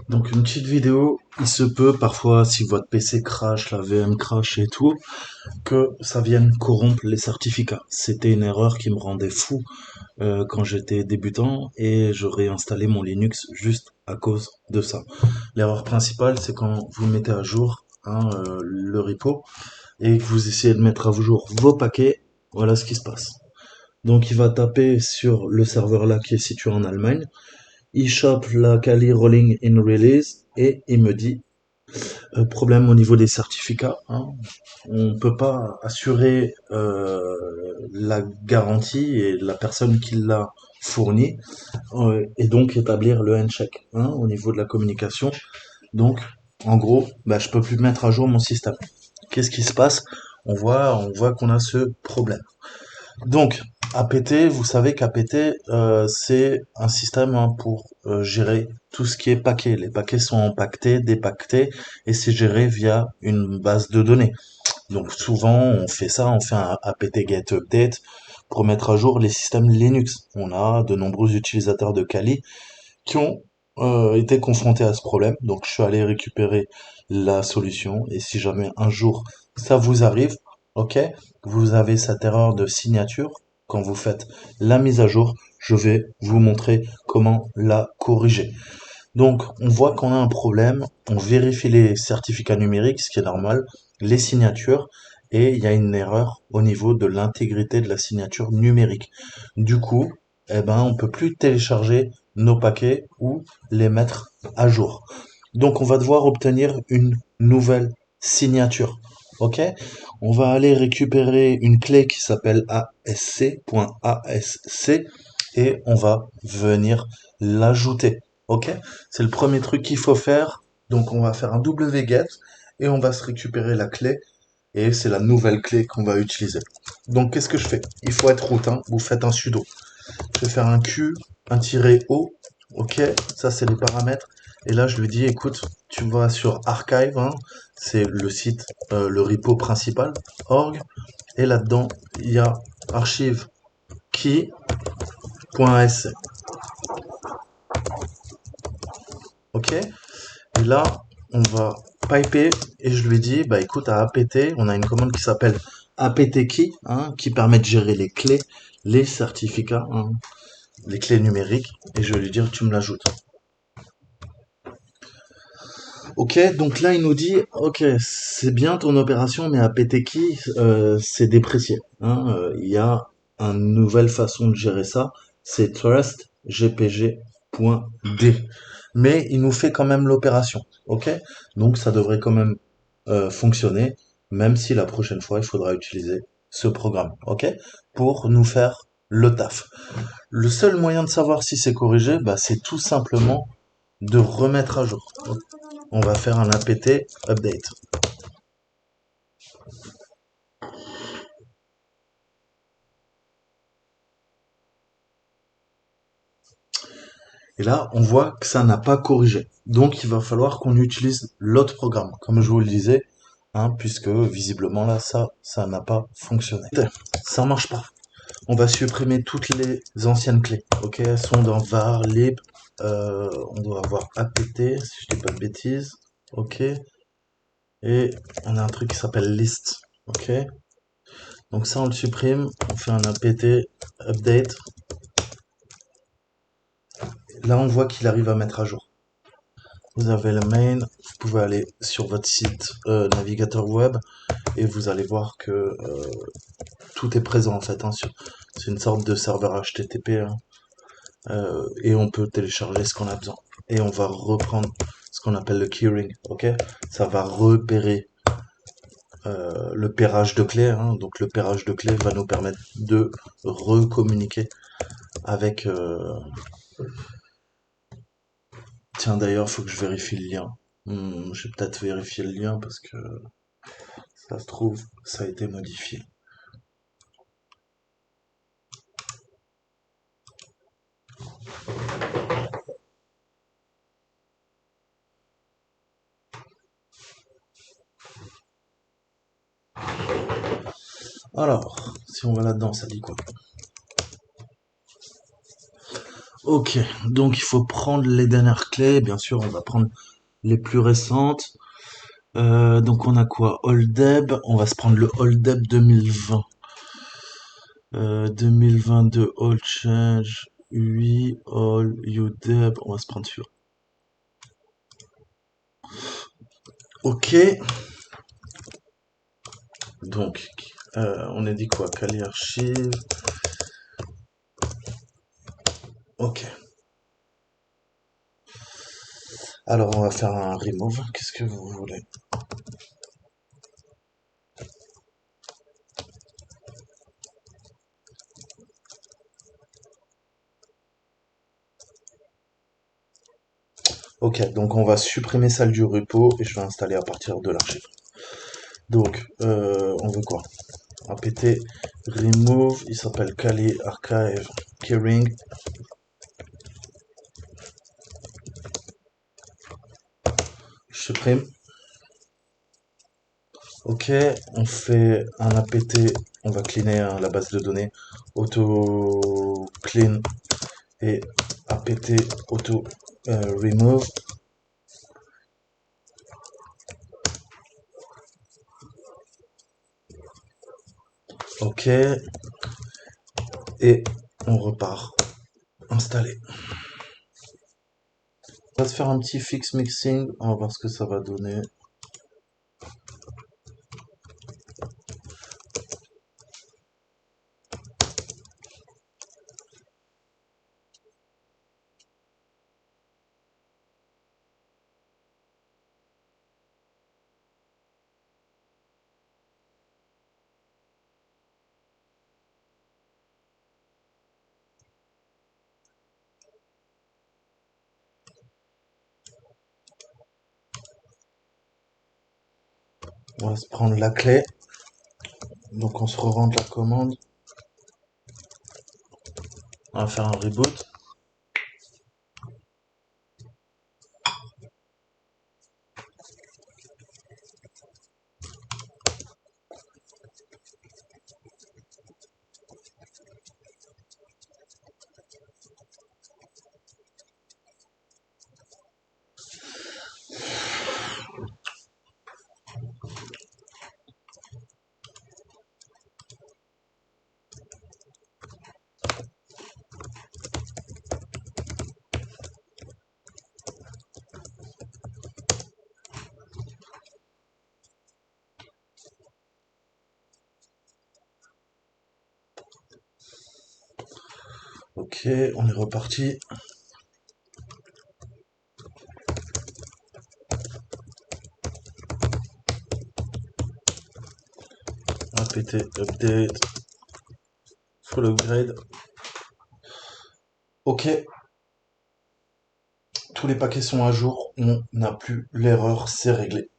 Donc une petite vidéo, il se peut parfois si votre PC crash, la VM crash et tout, que ça vienne corrompre les certificats. C'était une erreur qui me rendait fou quand j'étais débutant et j'aurais installé mon Linux juste à cause de ça. L'erreur principale, c'est quand vous mettez à jour le repo et que vous essayez de mettre à jour vos paquets, voilà ce qui se passe. Donc il va taper sur le serveur là qui est situé en Allemagne, il chope la Kali Rolling in Release et il me dit problème au niveau des certificats. On peut pas assurer la garantie et la personne qui l'a fourni et donc établir le handshake au niveau de la communication. Donc en gros, bah, je peux plus mettre à jour mon système. Qu'est-ce qui se passe? On voit qu'on a ce problème. Donc, APT, vous savez qu'APT, c'est un système pour gérer tout ce qui est paquet. Les paquets sont empaquetés, dépaquetés, et c'est géré via une base de données. Donc souvent, on fait ça, on fait un apt get update pour mettre à jour les systèmes Linux. On a de nombreux utilisateurs de Kali qui ont été confrontés à ce problème. Donc je suis allé récupérer la solution, et si jamais un jour ça vous arrive, ok, vous avez cette erreur de signature, quand vous faites la mise à jour, je vais vous montrer comment la corriger. Donc, on voit qu'on a un problème, on vérifie les certificats numériques, ce qui est normal, les signatures, et il y a une erreur au niveau de l'intégrité de la signature numérique. Du coup, eh ben, on peut plus télécharger nos paquets ou les mettre à jour. Donc, on va devoir obtenir une nouvelle signature. Ok? On va aller récupérer une clé qui s'appelle asc.asc et on va venir l'ajouter. Ok? C'est le premier truc qu'il faut faire. Donc on va faire un wget et on va se récupérer la clé et c'est la nouvelle clé qu'on va utiliser. Donc qu'est-ce que je fais? Il faut être root, vous faites un sudo. Je vais faire un q, un tiret o, ok, ça c'est les paramètres. Et là je lui dis écoute, tu vas sur archive, c'est le site, le repo principal, org, et là-dedans il y a archive key.sc. Ok? Et là, on va piper et je lui dis, bah écoute, à apt, on a une commande qui s'appelle apt-key, qui permet de gérer les clés, les certificats, les clés numériques, et je vais lui dire, tu me l'ajoutes. Ok, donc là, il nous dit, ok, c'est bien ton opération, mais apt-key, c'est déprécié. Il y a une nouvelle façon de gérer ça, c'est trustgpg.d. Mais il nous fait quand même l'opération, ok? Donc ça devrait quand même fonctionner, même si la prochaine fois, il faudra utiliser ce programme, ok? Pour nous faire le taf. Le seul moyen de savoir si c'est corrigé, bah, c'est tout simplement de remettre à jour. On va faire un apt update. Et là, on voit que ça n'a pas corrigé. Donc, il va falloir qu'on utilise l'autre programme, comme je vous le disais, puisque visiblement là, ça n'a pas fonctionné. Ça marche pas. On va supprimer toutes les anciennes clés. Ok, elles sont dans var, lib. On doit avoir apt, si je dis pas de bêtises. Ok. Et on a un truc qui s'appelle list. Ok. Donc ça, on le supprime. On fait un apt update. Là, on voit qu'il arrive à mettre à jour. Vous avez le main. Vous pouvez aller sur votre site navigateur web et vous allez voir que tout est présent en fait. C'est une sorte de serveur HTTP. Et on peut télécharger ce qu'on a besoin. Et on va reprendre ce qu'on appelle le keyring, ok? Ça va repérer le pairage de clés, donc le pairage de clés va nous permettre de recommuniquer avec... Tiens, d'ailleurs, faut que je vérifie le lien. Je vais peut-être vérifier le lien parce que ça se trouve, ça a été modifié. Alors, si on va là-dedans, ça dit quoi? Ok, donc il faut prendre les dernières clés. Bien sûr, on va prendre les plus récentes. Donc on a quoi? Holdeb. On va se prendre le Holdeb 2020. 2022 All Change. UI, All, UDEB. On va se prendre sur. Ok, donc on a dit quoi? Kali Archive. Ok. Alors on va faire un remove. Qu'est-ce que vous voulez? Ok, donc on va supprimer celle du repo et je vais installer à partir de l'archive. Donc, on veut quoi? apt remove, il s'appelle Kali Archive Keyring. Je supprime. Ok, on fait un apt, on va cleaner hein, la base de données. Auto clean et apt auto remove. Ok, et on repart. Installer. On va se faire un petit fix mixing, on va voir ce que ça va donner. On va se prendre la clé. Donc on se re-rend la commande. On va faire un reboot. Ok, on est reparti. apt update full upgrade. Ok, tous les paquets sont à jour, on n'a plus l'erreur, c'est réglé.